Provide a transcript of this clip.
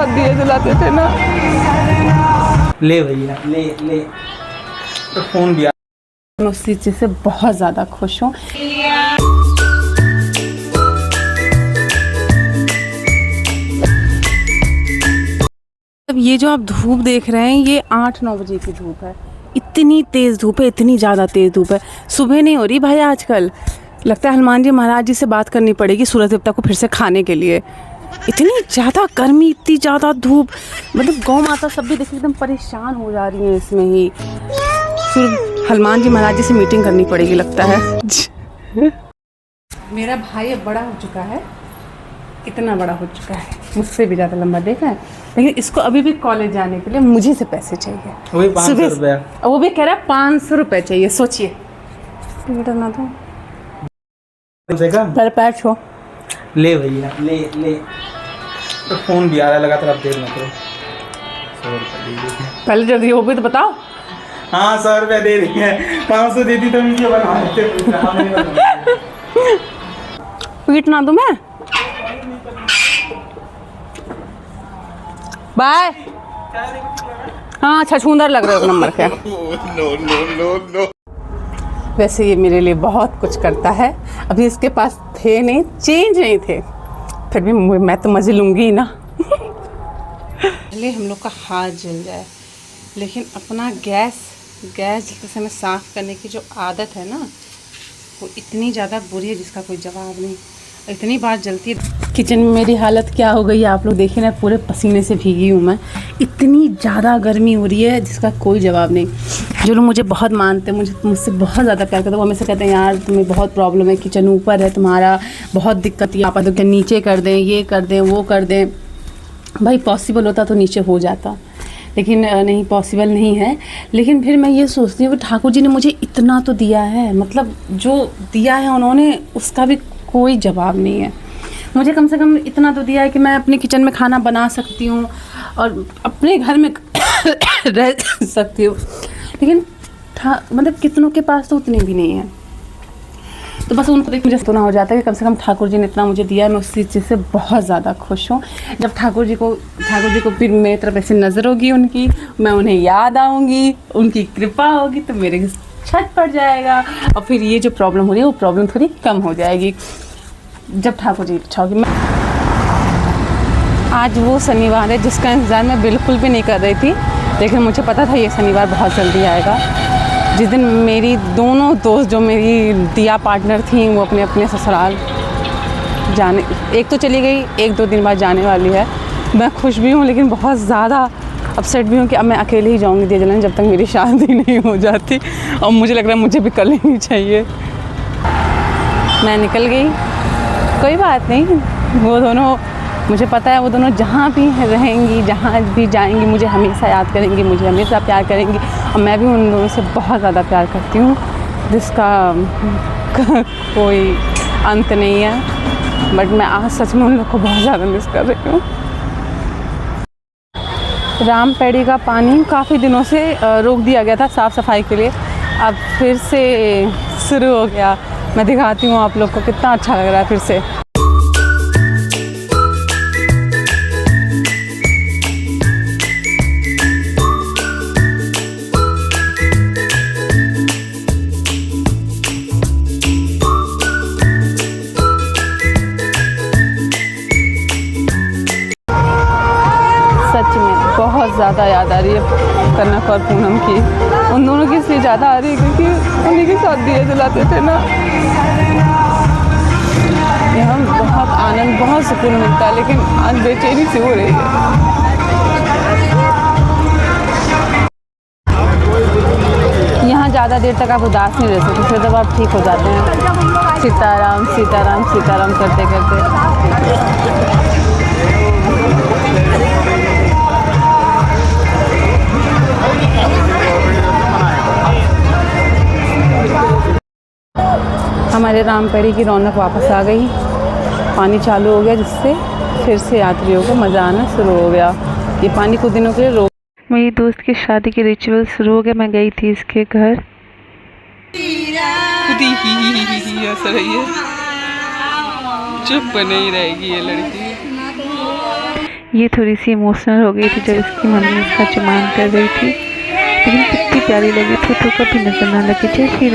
साथ दिए जलाते थे ना। ले भैया ले ले तो फोन दिया। मैं उस चीज़ से बहुत ज़्यादा खुश हूँ। अब ये जो आप धूप देख रहे हैं ये 8-9 बजे की धूप है। इतनी तेज़ धूप है, इतनी ज़्यादा तेज़ धूप है। सुबह नहीं हो रही भाई आजकल। लगता है हनुमान जी महाराज जी से बात करनी पड़ेगी सूरज देवता को फिर से खाने के लिए। इतनी ज़्यादा गर्मी, इतनी ज़्यादा धूप, मतलब गौ माता सब भी देखिए एकदम परेशान हो जा रही हैं इसमें ही। फिर हनुमान जी महाराज जी से मीटिंग करनी पड़ेगी लगता है। मेरा भाई अब बड़ा हो चुका है, इतना बड़ा हो चुका है, मुझसे भी ज़्यादा लंबा देखा है, लेकिन इसको अभी भी कॉलेज जाने के लिए मुझे से पैसे चाहिए। वही 500 रुपया। वो भी कह रहा है 500 रुपये चाहिए। सोचिए ना तो पर पैर छो। ले भैया ले ले तो फोन भी आ रहा है लगातार, आप देर मत करो। 100 रुपया दे दीजिए। पहले जल्दी हो भी तो बताओ। हाँ 100 रुपया दे रही है, 500 देती तो वीडियो बना देते। पीट ना दूं मैं। बाय। हाँ अच्छा छूंदर लग रहे हो नंबर के। नो। वैसे ये मेरे लिए बहुत कुछ करता है। अभी इसके पास थे नहीं, चेंज नहीं थे, फिर भी मैं तो मज़े लूँगी ना। पहले हम लोग का हाथ जल जाए, लेकिन अपना गैस जलते समय साफ़ करने की जो आदत है ना वो इतनी ज़्यादा बुरी है जिसका कोई जवाब नहीं। इतनी बार जलती है। किचन में मेरी हालत क्या हो गई है आप लोग देखिए ना, पूरे पसीने से भीगी हूँ मैं। इतनी ज़्यादा गर्मी हो रही है जिसका कोई जवाब नहीं। जो लोग मुझे बहुत मानते हैं, मुझसे बहुत ज़्यादा प्यार करते हैं, वो हमें से कहते हैं यार तुम्हें बहुत प्रॉब्लम है, किचन ऊपर है तुम्हारा, बहुत दिक्कत है, आप तो नीचे कर दें, ये कर दें, वो कर दें। भाई पॉसिबल होता तो नीचे हो जाता, लेकिन नहीं, पॉसिबल नहीं है। लेकिन फिर मैं ये सोचती हूँ कि ठाकुर जी ने मुझे इतना तो दिया है, मतलब जो दिया है उन्होंने उसका भी कोई जवाब नहीं है। मुझे कम से कम इतना तो दिया है कि मैं अपने किचन में खाना बना सकती हूँ और अपने घर में रह सकती हूँ, लेकिन मतलब कितनों के पास तो उतनी भी नहीं है। तो बस उनको देख मुझे सुना हो जाता है कि कम से कम ठाकुर जी ने इतना मुझे दिया है। मैं उस चीज़ से बहुत ज़्यादा खुश हूँ। जब ठाकुर जी को फिर मेरी तरफ ऐसी नज़र होगी उनकी, मैं उन्हें याद आऊँगी, उनकी कृपा होगी तो मेरे छत पड़ जाएगा और फिर ये जो प्रॉब्लम हो रही है वो प्रॉब्लम थोड़ी कम हो जाएगी जब ठाकुर जी इच्छा होगी। आज वो शनिवार है जिसका इंतज़ार मैं बिल्कुल भी नहीं कर रही थी, लेकिन मुझे पता था ये शनिवार बहुत जल्दी आएगा। जिस दिन मेरी दोनों दोस्त जो मेरी दिया पार्टनर थी वो अपने अपने ससुराल जाने, एक तो चली गई, 1-2 दिन बाद जाने वाली है। मैं खुश भी हूँ लेकिन बहुत ज़्यादा अपसेट भी हूँ कि अब मैं अकेले ही जाऊँगी दिया जलाने जब तक मेरी शादी नहीं हो जाती, और मुझे लग रहा है मुझे भी कर लेनी चाहिए। मैं निकल गई, कोई बात नहीं, वो दोनों मुझे पता है वो दोनों जहाँ भी रहेंगी, जहाँ भी जाएंगी मुझे हमेशा याद करेंगी, मुझे हमेशा प्यार करेंगी, और मैं भी उन दोनों से बहुत ज़्यादा प्यार करती हूँ जिसका कोई अंत नहीं है। बट मैं आज सच में उन लोग को बहुत ज़्यादा मिस कर रही हूँ। रामपेड़ी का पानी काफ़ी दिनों से रोक दिया गया था साफ़ सफाई के लिए, अब फिर से शुरू हो गया। मैं दिखाती हूँ आप लोग को कितना अच्छा लग रहा है फिर से। सच में बहुत ज़्यादा याद आ रही है कनक और पूनम की। उन दोनों की इसलिए ज़्यादा आ रही है क्योंकि उन्हीं के साथ दिए जलाते थे ना। यहाँ बहुत आनंद, बहुत सुकून मिलता है, लेकिन आज बेचैनी सी हो रही है। यहाँ ज़्यादा देर तक आप उदास नहीं रह सकते, फिर तब आप ठीक हो जाते हैं। सीताराम सीताराम सीताराम करते करते। हमारे रामपेड़ी की रौनक वापस आ गई, पानी चालू हो गया जिससे फिर से यात्रियों को मज़ा आना शुरू हो गया। ये पानी कुछ दिनों के लिए रोक। मेरी दोस्त की शादी के रिचुअल शुरू हो गए। मैं गई थी इसके घर। खुद ही हंस रही है, चुप नहीं रहेगी ये लड़की। ये थोड़ी सी इमोशनल हो गई थी जब इसकी मम्मी इसका चुमान कर रही थी, लेकिन कितनी प्यारी लगी थी तो कभी नजर ना लगी। जय श्री